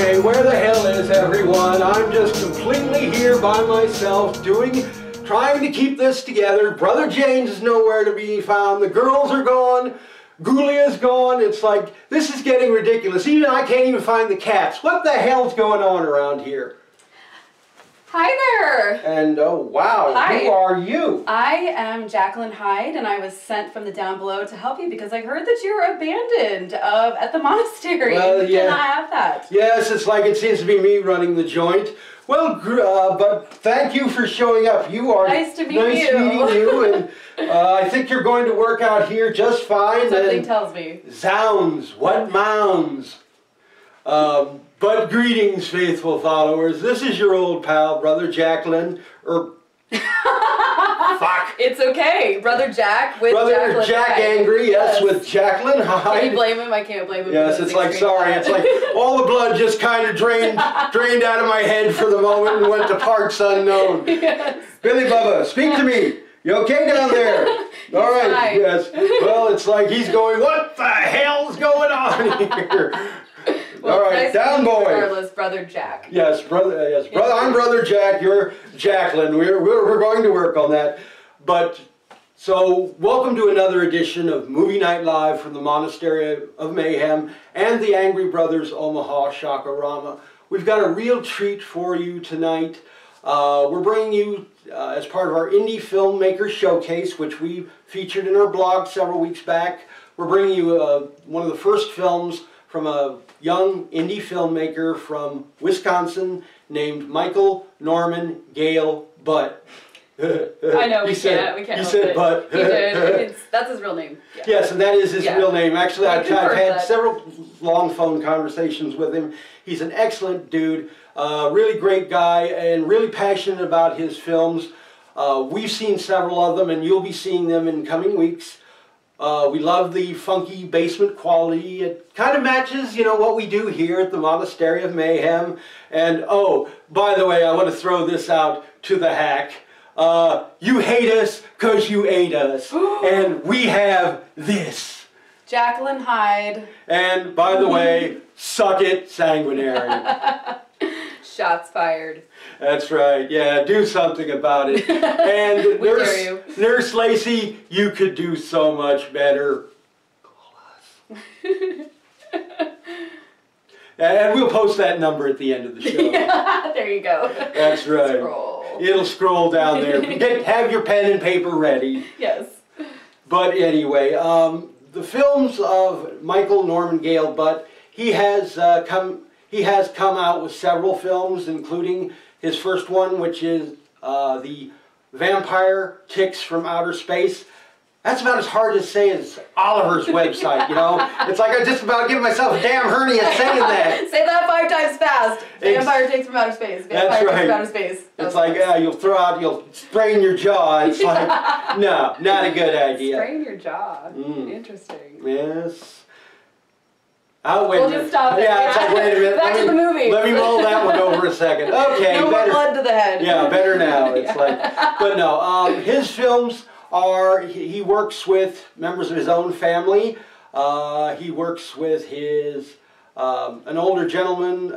Okay, where the hell is everyone? I'm just completely here by myself trying to keep this together. Brother James is nowhere to be found. The girls are gone. Ghoul is gone. It's like, this is getting ridiculous. Even I can't even find the cats. What the hell's going on around here? Hi there! And oh wow, Hi. Who are you? I am Jacqueline Hyde, and I was sent from the down below to help you because I heard that you were abandoned at the monastery. Well, You cannot have that. Yes, it's like it seems to be me running the joint. Well, but thank you for showing up. You are nice to meet nice you. meeting you, and I think you're going to work out here just fine. Something tells me. Zounds, what mounds. But greetings, faithful followers. This is your old pal, Brother Jacqueline, fuck. It's okay. Brother Jack with Brother Jacqueline Jack Hyde. Angry, yes, with Jacqueline Hyde. Can you blame him? I can't blame him. Yes, it's like, sorry, it's like all the blood just kind of drained out of my head for the moment and went to parts unknown. Yes. Billy Bubba, speak to me. You okay down there? All right, fine. yes. Well, it's like he's going, what the hell's going on here? Well, all right, nice down boy. Regardless, Brother Jack. Yes, brother. Yes, brother. I'm Brother Jack. You're Jacqueline. We're going to work on that. But so, welcome to another edition of Movie Night Live from the Monastery of Mayhem and the Angry Brothers Omaha Shakarama. We've got a real treat for you tonight. We're bringing you, as part of our Indie Filmmaker Showcase, which we featured in our blog several weeks back, we're bringing you one of the first films from a young indie filmmaker from Wisconsin named Michael Norman Gale Butt. I know, we can't You help said it. Butt. He did. That's his real name. Yeah. Yes, and that is his real name. Actually, I've had several long phone conversations with him. He's an excellent dude, really great guy, and really passionate about his films. We've seen several of them, and you'll be seeing them in coming weeks. We love the funky basement quality. It kind of matches, you know, what we do here at the Monastery of Mayhem. And oh, by the way, I want to throw this out to the hack. You hate us because you ate us. And we have this. Jacqueline Hyde. And by the way, suck it, sanguinary. Shots fired. That's right. Yeah, do something about it. And Nurse Lacey, you could do so much better. Call us. And we'll post that number at the end of the show. Yeah, there you go. That's right. Scroll. It'll scroll down there. Have your pen and paper ready. Yes. But anyway, the films of Michael Norman Gale Butt, he has come out with several films, including his first one, which is the Vampire Ticks from Outer Space. That's about as hard to say as Oliver's website, you know? It's like I just about give myself a damn hernia saying that. Say that 5 times fast. Vampire Ticks from Outer Space. Vampire Ticks from Outer Space. It's like, you'll sprain your jaw. It's like, no, not a good idea. Sprain your jaw. Interesting. Yes. Oh, wait we'll just stop it. Yeah, it's like, wait a minute. Back to the movie. Let me mull that one over a second. Okay, no more blood to the head. Yeah, better now. It's like, but no, his films are, he works with members of his own family. He works with his, an older gentleman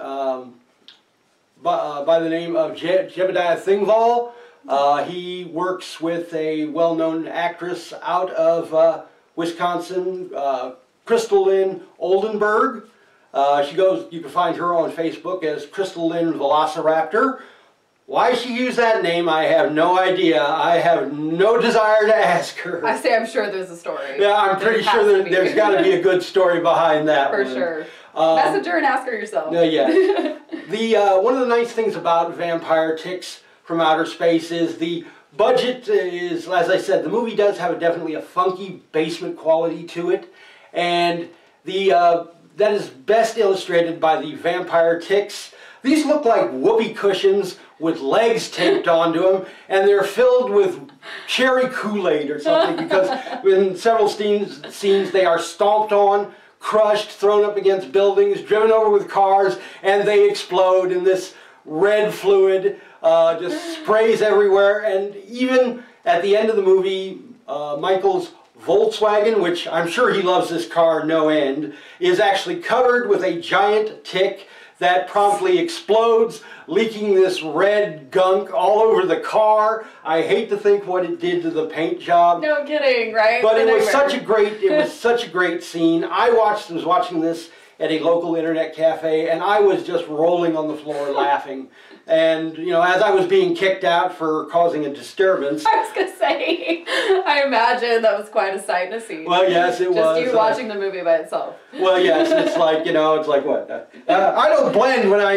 by the name of Jebediah Thingvall. He works with a well-known actress out of Wisconsin, Crystal Lynn Oldenburg. You can find her on Facebook as Crystal Lynn Velociraptor. Why she used that name, I have no idea. I have no desire to ask her. I say I'm sure there's a story. Yeah, I'm pretty sure there's got to be a good story behind that For one. sure. Message her and ask her yourself. Yeah. One of the nice things about Vampire Ticks from Outer Space is the budget is, as I said, the movie does have definitely a funky basement quality to it. And that is best illustrated by the vampire ticks. These look like whoopee cushions with legs taped onto them, and they're filled with cherry Kool-Aid or something, because in several scenes they are stomped on, crushed, thrown up against buildings, driven over with cars, and they explode in this red fluid, just sprays everywhere. And even at the end of the movie, Michael's Volkswagen, which I'm sure he loves this car no end, is actually covered with a giant tick that promptly explodes, leaking this red gunk all over the car. I hate to think what it did to the paint job. No kidding, right? But it was such a great scene. I was watching this at a local internet cafe, and I was just rolling on the floor laughing. And, you know, as I was being kicked out for causing a disturbance. I was going to say, I imagine that was quite a sight to see. Well, yes, it was. Just you watching the movie by itself. Well, yes, it's like, you know, it's like what? I don't blend when I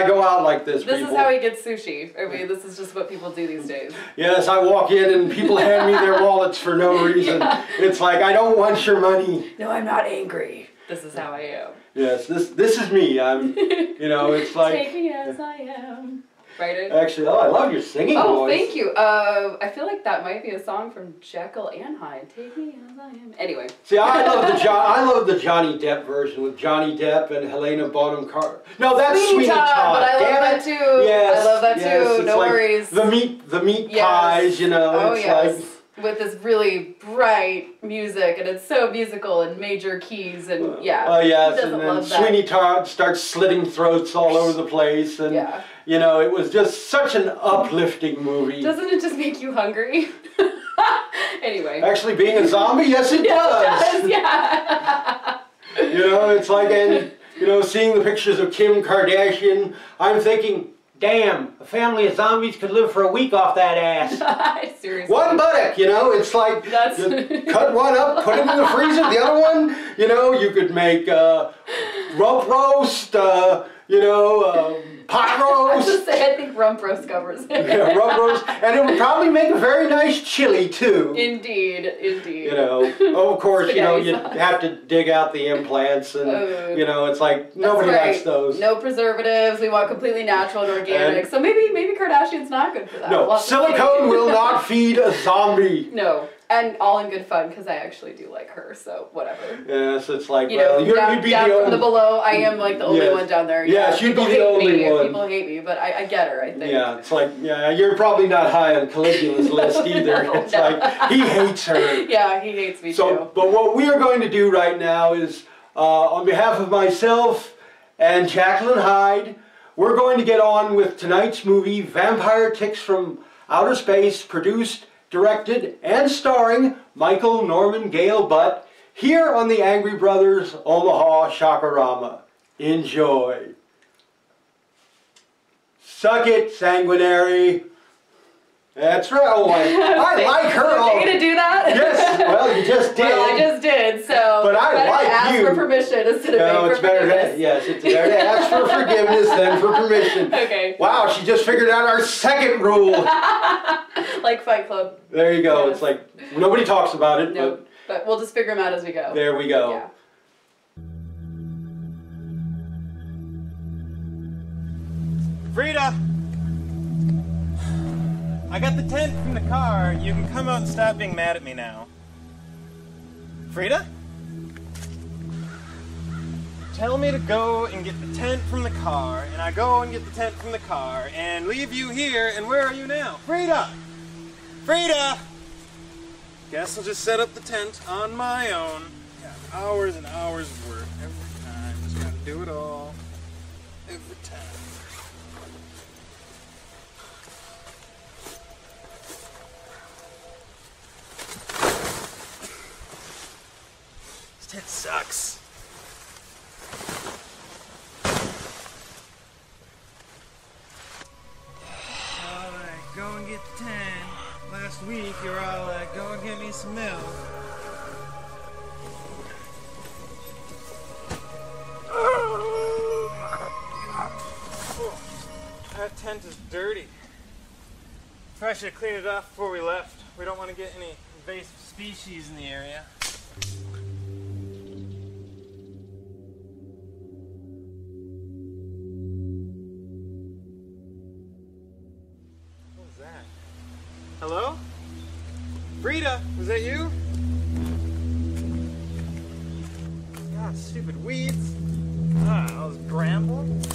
go out like this, This is how he gets sushi. I mean, this is just what people do these days. Yes, I walk in and people hand me their wallets for no reason. Yeah. It's like, I don't want your money. No, I'm not angry. This is how I am. Yes, this is me. I'm, you know, it's like... Take me as I am. Right? Actually, I love your singing voice. Oh, thank you. I feel like that might be a song from Jekyll and Hyde. Take me as I am. Anyway. See, I love the Johnny Depp version with Johnny Depp and Helena Bonham Carter. No, that's Sweeney Todd. But I love that too. Yes, I love that too. No like worries. The meat pies, you know. Oh, it's yes. like... With this really bright music, and it's so musical and major keys, and yeah. Oh yes, and then Sweeney Todd starts slitting throats all over the place, and you know, it was just such an uplifting movie. Doesn't it just make you hungry? Anyway. Actually, being a zombie, yes, it does. Yeah. You know, it's like, and you know, seeing the pictures of Kim Kardashian, I'm thinking, damn, a family of zombies could live for a week off that ass. Seriously. One buttock, you know, it's like, you cut one up, put it in the freezer, the other one, you know, you could make rump roast, you know, pot roast. I was just saying, I think rump roast covers it. Yeah, rump roast, and it would probably make a very nice chili, too. Indeed, indeed. You know, of course, you know, you have to dig out the implants, and, you know, it's like, nobody likes those. No preservatives, we want completely natural and organic, so maybe Kardashian's not good for that. No, silicone will not feed a zombie. No. And all in good fun, because I actually do like her, so whatever. Yes, it's like, you know, you'd be down from the below, I am like the only one down there. Yes, you'd be the only one. People hate me, but I get her, I think. Yeah, it's like, yeah, you're probably not high on Caligula's list either. No, it's like, he hates her. Yeah, he hates me too. But what we are going to do right now is, on behalf of myself and Jacqueline Hyde, we're going to get on with tonight's movie, Vampire Ticks from Outer Space, produced, directed, and starring Michael Norman Gale Butt, here on the Angry Brothers Omaha Shakarama. Enjoy. Suck it, Sanguinary. That's right. Oh, I like her. Are you going to do that? Yes. Well, you just did. Well, I just did, so but I like ask for permission instead of beg for forgiveness. Yes, it's better to ask for forgiveness than for permission. Okay. Wow, she just figured out our second rule. Like Fight Club. There you go. Yes. It's like, nobody talks about it. Nope. But we'll just figure them out as we go. There we go. Yeah. Frida! I got the tent from the car. You can come out and stop being mad at me now. Frida? Tell me to go and get the tent from the car, and I go and get the tent from the car, and leave you here, and where are you now? Frida! Frida! Guess I'll just set up the tent on my own. Got hours and hours of work every time. Just gotta do it all. Every time. This tent sucks. Alright, go and get the tent. Last week you were all like, go and get me some milk. That tent is dirty. Probably should have cleaned it off before we left. We don't want to get any invasive species in the area. What was that? Hello? Frida, was that you? God, stupid weeds. Ah, those brambles.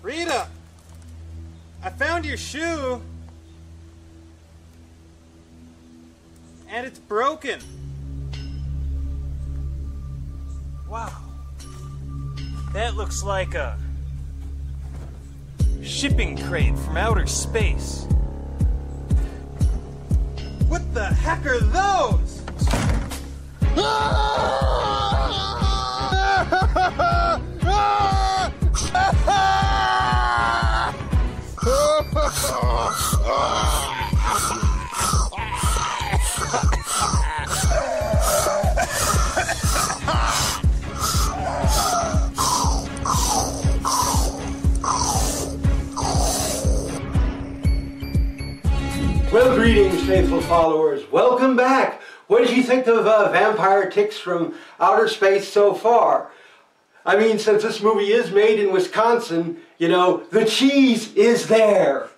Rita! I found your shoe! And it's broken. Wow. That looks like a shipping crate from outer space. What the heck are those? Well, greetings, faithful followers. Welcome back. What did you think of Vampire Ticks from Outer Space so far? I mean, since this movie is made in Wisconsin, you know, the cheese is there.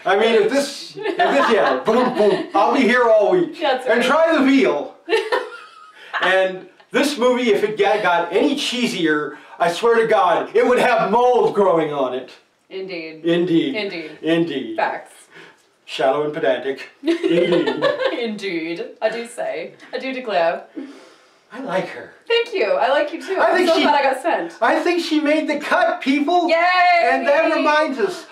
I mean, if this, yeah, boom, boom, I'll be here all week. That's right. And try the veal. And this movie, if it got any cheesier, I swear to God, it would have mold growing on it. Indeed. Indeed. Indeed. Indeed. Facts. Shallow and pedantic. Indeed. Indeed. I do declare. I like her. Thank you. I like you too. I'm so glad I got sent. I think she made the cut, people. Yay! And that reminds us,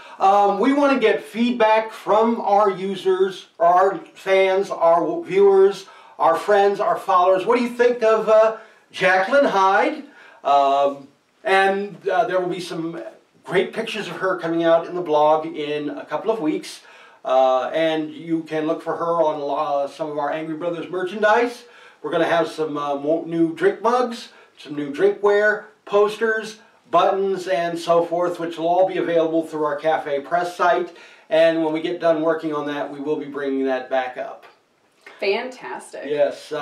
we want to get feedback from our users, our fans, our viewers, our friends, our followers. What do you think of Jacqueline Hyde? And there will be some great pictures of her coming out in the blog in a couple of weeks. And you can look for her on some of our Angry Brothers merchandise. We're going to have some new drink mugs, some new drinkware, posters, buttons, and so forth, which will all be available through our Cafe Press site. And when we get done working on that, we will be bringing that back up. Fantastic. Yes,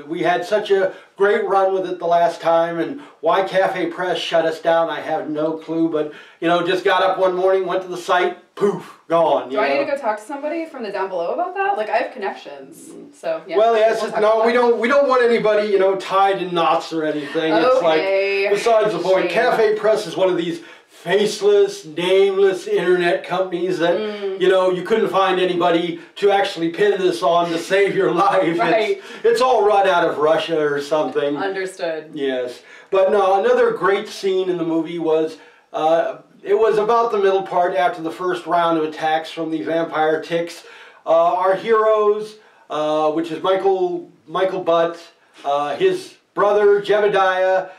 we had such a great run with it the last time, and why Cafe Press shut us down, I have no clue, but, you know, just got up one morning, went to the site, poof, gone. Do I need to go talk to somebody from the down below about that? Like, I have connections, so, yeah. Well, yes, no, we don't want anybody, you know, tied in knots or anything. Okay. It's like, besides the point, Cafe Press is one of these faceless, nameless internet companies that, you know, you couldn't find anybody to actually pin this on to save your life. Right. It's all run out of Russia or something. Understood. Yes. But no, another great scene in the movie was, it was about the middle part after the first round of attacks from the vampire ticks. Our heroes, which is Michael Butt, his brother Jebediah,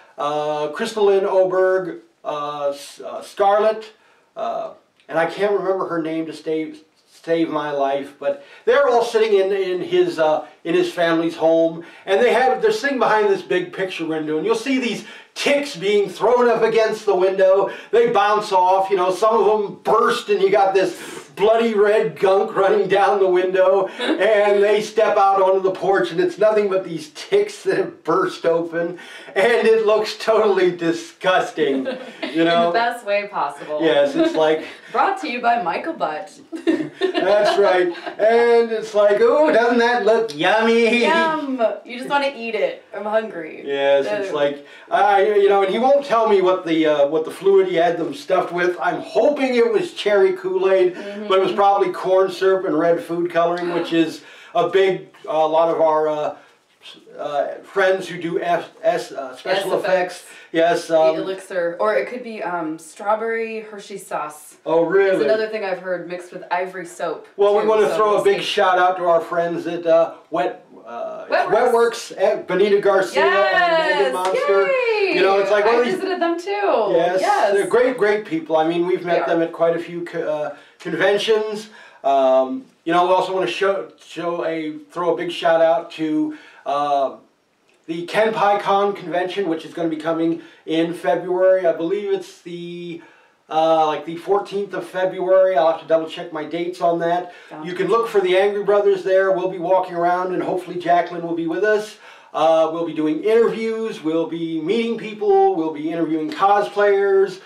Crystalline Oberg, Scarlett, and I can't remember her name to save my life, but they're all sitting in his family's home, and they're sitting behind this big picture window, and you'll see these ticks being thrown up against the window. They bounce off, you know, some of them burst, and you got this bloody red gunk running down the window, and they step out onto the porch, and it's nothing but these ticks that have burst open, and it looks totally disgusting, you know. In the best way possible. Yes, it's like... Brought to you by Michael Butt. That's right. And it's like, oh, doesn't that look yummy? Yum! You just want to eat it. I'm hungry. Yes, it's like, you know, and he won't tell me what the fluid he had them stuffed with. I'm hoping it was cherry Kool-Aid, but it was probably corn syrup and red food coloring, which is a lot of our friends who do special effects. Yes. The elixir. Or it could be strawberry Hershey sauce. Oh, really? It's another thing I've heard mixed with ivory soap. Well, we want to throw a big shout out to our friends at Wetworks, Benita Garcia and Megan Monster. Yay! You know, it's like one of these. I visited them too. Yes, yes. They're great people. I mean, we've met them at quite a few conventions. You know, we also want to throw a big shout out to the KenPaiCon convention, which is going to be coming in February. I believe it's the 14th of February. I'll have to double check my dates on that. You can look for the Angry Brothers there. We'll be walking around, and hopefully Jacqueline will be with us. We'll be doing interviews. We'll be meeting people. We'll be interviewing cosplayers.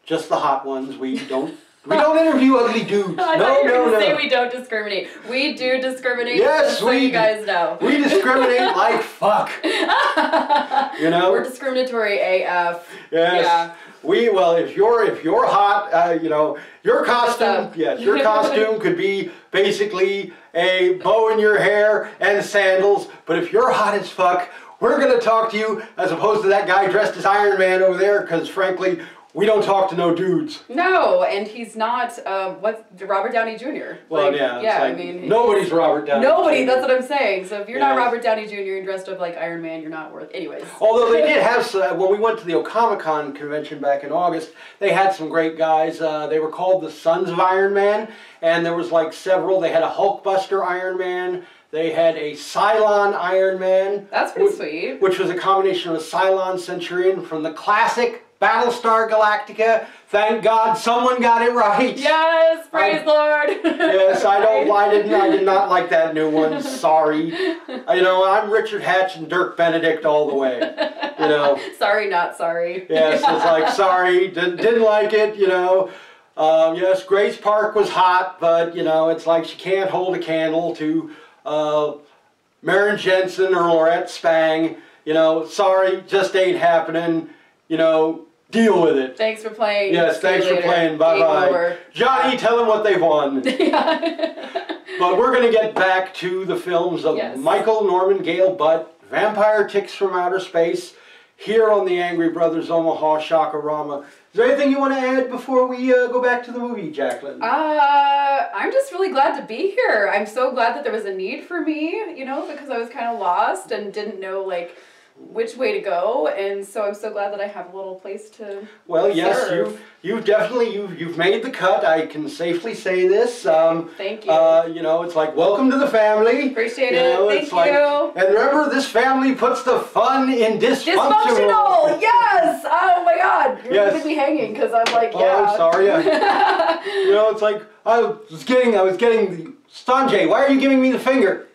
Just the hot ones. We don't interview ugly dudes. I thought you were going to say we don't discriminate. We do discriminate. Yes, so you guys know. We discriminate like fuck. You know? We're discriminatory AF. Yes. Yeah. Well, if you're hot, you know, your costume, yes, your costume could be basically a bow in your hair and sandals. But if you're hot as fuck, we're going to talk to you as opposed to that guy dressed as Iron Man over there, because frankly, we don't talk to no dudes. No, and he's not, what's Robert Downey Jr. Well, like, yeah, like, I mean, nobody's Robert Downey Nobody, Jr. That's what I'm saying. So if you're not Robert Downey Jr. and dressed up like Iron Man, you're not worth, anyways. Although they did have, when we went to the Okamicon convention back in August, they had some great guys. They were called the Sons of Iron Man, and there was like several. They had a Hulkbuster Iron Man. They had a Cylon Iron Man. That's pretty sweet. Which was a combination of a Cylon Centurion from the classic Battlestar Galactica. Thank God someone got it right. Yes, praise Lord. Yes, I did not like that new one. Sorry. You know, I'm Richard Hatch and Dirk Benedict all the way. You know. Sorry, not sorry. Yes, it's like sorry, didn't like it. You know. Yes, Grace Park was hot, but you know, it's like she can't hold a candle to Maren Jensen or Lorette Spang. You know, sorry, just ain't happening. You know. Deal with it. Thanks for playing. Yes, thanks for playing. Bye-bye. Johnny, tell them what they've won. But we're going to get back to the films of Michael Norman Gale Butt, Vampire Ticks from Outer Space, here on the Angry Brothers Omaha Shakarama. Is there anything you want to add before we go back to the movie, Jacqueline? I'm just really glad to be here. I'm so glad that there was a need for me, you know, because I was kind of lost and didn't know, like, which way to go, and so I'm so glad that I have a little place to yes, serve. you've definitely made the cut. I can safely say this. Thank you. You know, it's like welcome to the family. Appreciate it. Thank you. And remember, this family puts the fun in dysfunctional. Yes. Oh my God. You're leaving me hanging because I'm like, Oh, I'm sorry. You know, it's like I was getting the Sanjay. Why are you giving me the finger?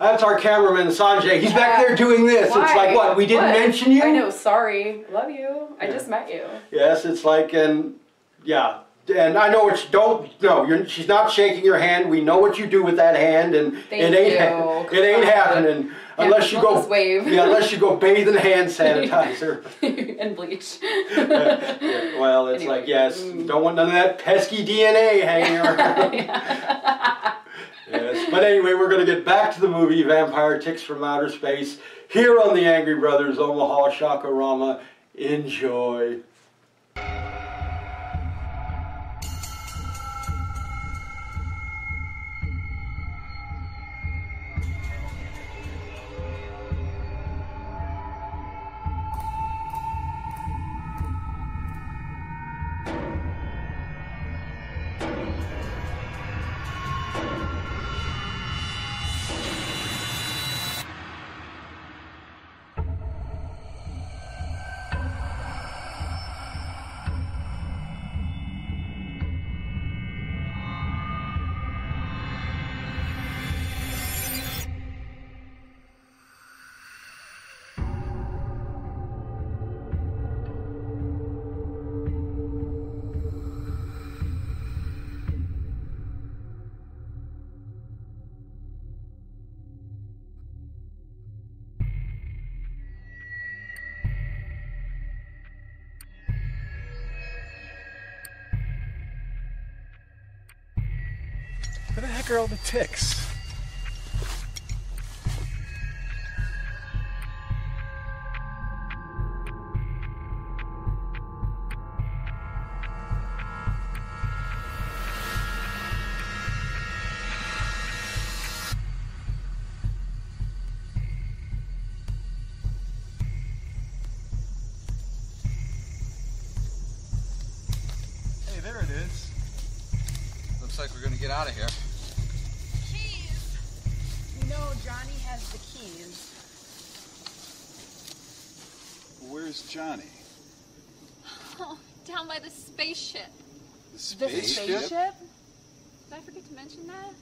That's our cameraman, Sanjay. He's back there doing this. Why? It's like, what, we didn't mention you? I know, sorry. Love you. I just met you. Yes, it's like, and I know what you don't, no, she's not shaking your hand. We know what you do with that hand, and it ain't happening. Unless you go, unless you go bathe in hand sanitizer. And bleach. Well, it's like, yes, don't want none of that pesky DNA hanging around. Yes, but anyway, we're going to get back to the movie Vampire Ticks from Outer Space here on the Angry Brothers Omaha Shakarama. Enjoy. Where the heck are all the ticks? Hey, there it is. Looks like we're gonna get out of here. No, Johnny has the keys. Where's Johnny? Oh, down by the spaceship. The spaceship? Did I forget to mention that?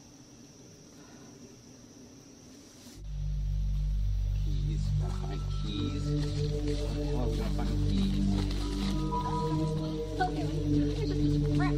Keys. Gotta find keys. Where the hell are we gonna find keys? Okay, crap.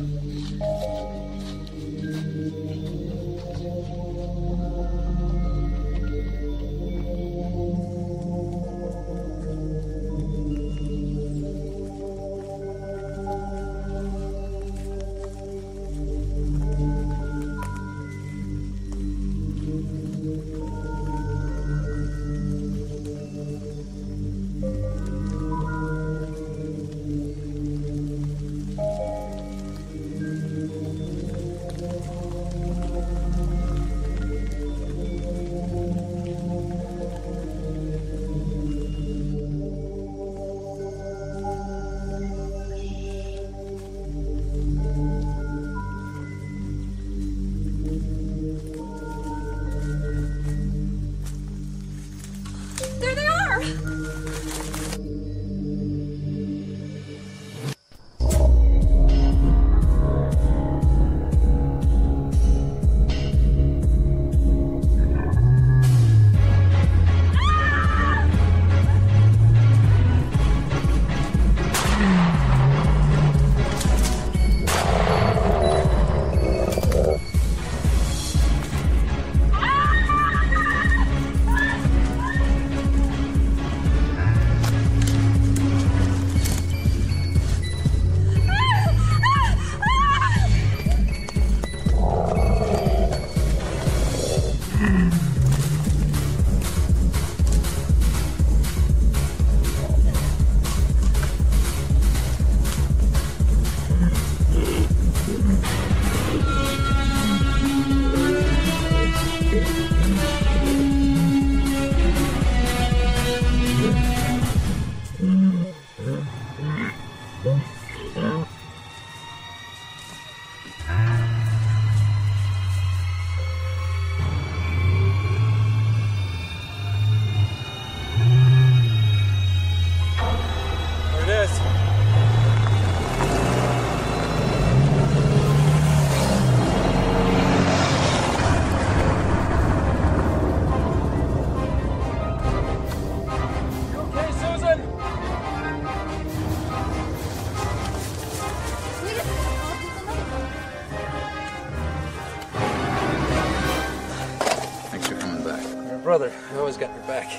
brother. I always got your back.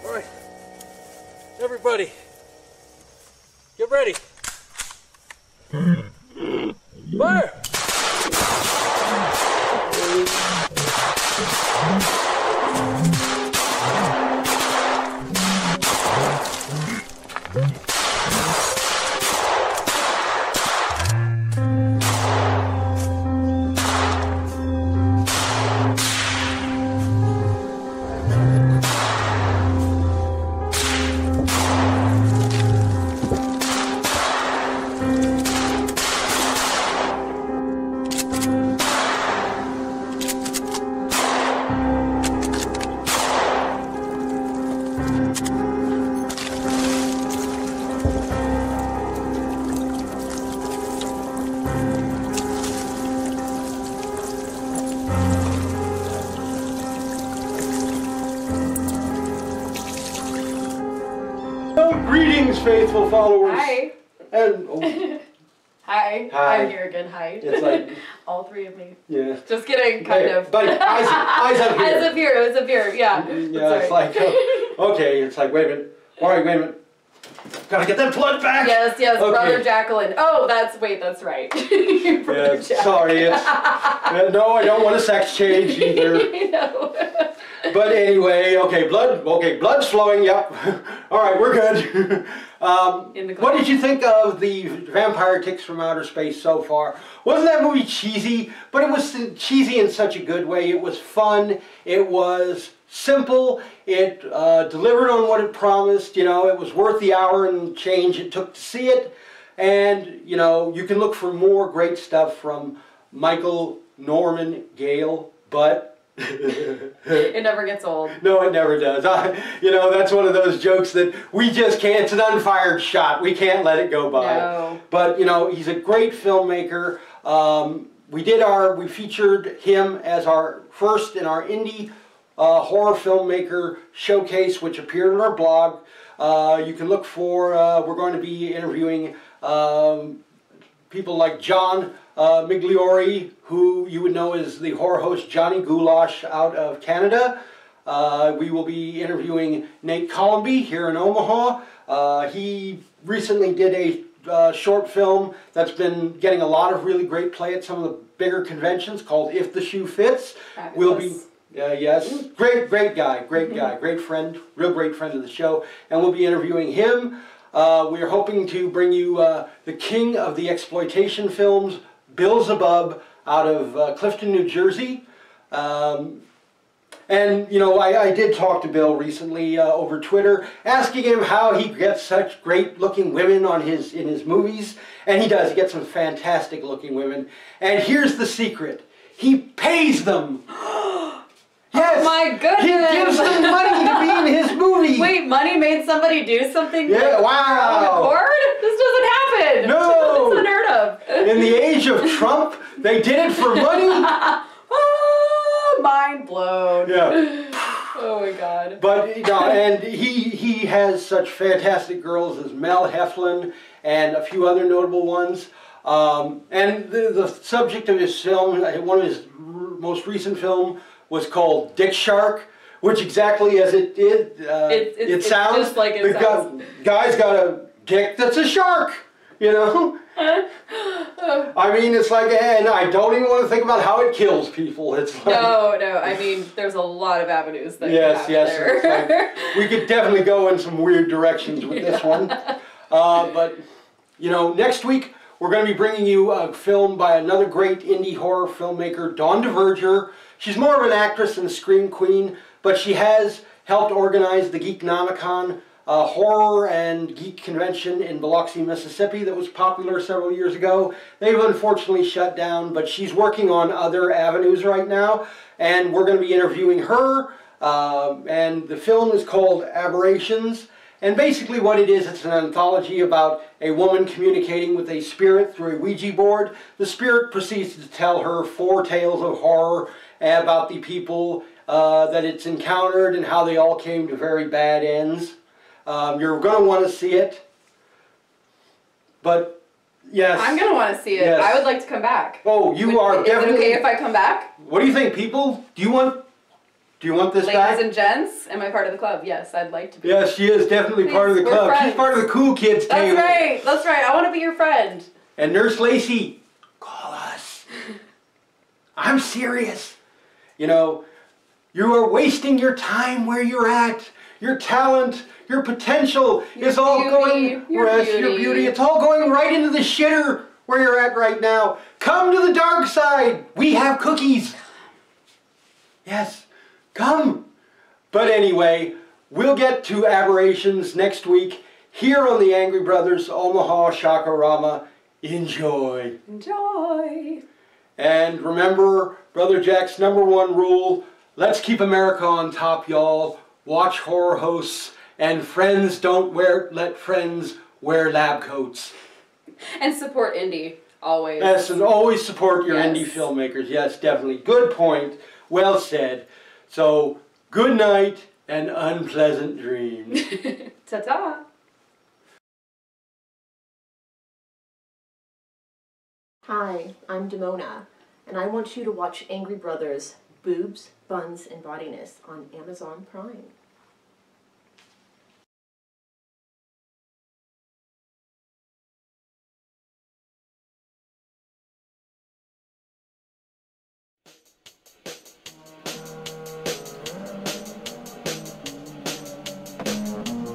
All right, everybody, get ready. Fire! Greetings, faithful followers. Hi. And oh, Hi. Hi. I'm here again. Hi. it's like, All three of me. yeah. Just kidding, kind of. But eyes up here. Eyes up here. It was up here. Yeah. Yeah, it's like, okay, it's like, wait a minute. All right, wait a minute. Gotta get that blood back. Yes, yes, Okay. brother Jacqueline. Oh, that's right. Brother Yeah, sorry, it's, no, I don't want a sex change either. No. But anyway, blood's flowing, yep. All right, we're good. What did you think of the Vampire Ticks from Outer Space so far? Wasn't that movie cheesy? But it was cheesy in such a good way. It was fun. It was simple. It delivered on what it promised. You know, it was worth the hour and change it took to see it. And, you know, you can look for more great stuff from Michael Norman Gale, but It never gets old. no, it never does. You know, that's one of those jokes that we just can't, it's an unfired shot. We can't let it go by. No. But, you know, he's a great filmmaker. We featured him as our first in our indie horror filmmaker showcase, which appeared on our blog. You can look for, we're going to be interviewing people like John Migliori, who you would know as the horror host Johnny Goulash out of Canada. We will be interviewing Nate Columby here in Omaha. He recently did a short film that's been getting a lot of really great play at some of the bigger conventions called If the Shoe Fits. Fabulous. We'll be, yes, great guy, great friend, real great friend of the show, and we'll be interviewing him. We are hoping to bring you the king of the exploitation films, Bill Zabub, out of Clifton, New Jersey. And, you know, I did talk to Bill recently over Twitter, asking him how he gets such great-looking women in his movies. And he does. He gets some fantastic-looking women. And here's the secret. He pays them. Yes, Oh my goodness! He gives them money to be in his movie. Wait, money made somebody do something? Yeah, wow. On accord? This doesn't happen. No. It's unheard of. In the age of Trump, they did it for money. Oh, mind blown. Yeah. Oh my God. But, you know, and he has such fantastic girls as Mel Heflin and a few other notable ones. And the subject of his film, one of his most recent film, was called Dick Shark, which exactly as it did, it sounds. Just like it sounds. Guy's got a dick that's a shark, you know? I mean, it's like, and I don't even want to think about how it kills people. It's like, No, I mean, there's a lot of avenues that yes, you have there. it's like, we could definitely go in some weird directions with this one. But, you know, next week we're going to be bringing you a film by another great indie horror filmmaker, Dawn DeVerger. She's more of an actress and a scream queen, but she has helped organize the Geeknomicon horror and geek convention in Biloxi, Mississippi that was popular several years ago. They've unfortunately shut down, but she's working on other avenues right now, and we're going to be interviewing her. And the film is called Aberrations. And basically what it is, it's an anthology about a woman communicating with a spirit through a Ouija board. The spirit proceeds to tell her 4 tales of horror about the people that it's encountered and how they all came to very bad ends. You're going to want to see it. But Yes. I'm gonna want to see it. Yes. I would like to come back. Oh, you are definitely... Is it okay if I come back? What do you think, people? Do you want this back? Ladies and gents, am I part of the club? Yes, I'd like to be. Yes, she is definitely part of the We're club. friends. She's part of the cool kids table. That's right. I want to be your friend. And Nurse Lacey, call us. I'm serious. You know, you are wasting your time where you're at. Your talent, your potential is all going... Your beauty. It's all going right into the shitter where you're at right now. Come to the dark side. We have cookies. Yes, come. But anyway, we'll get to Aberrations next week here on the Angry Brothers Omaha Shakarama. Enjoy. Enjoy. And remember, Brother Jack's #1 rule, let's keep America on top, y'all. Watch horror hosts, and friends don't let friends wear lab coats. And support indie, always. Yes, and always support your indie filmmakers. Yes, definitely. Good point. Well said. So, good night and unpleasant dreams. Ta-ta. Hi, I'm Demona, and I want you to watch Angry Brothers, Boobs, Buns, and Bodiness on Amazon Prime.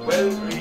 Well,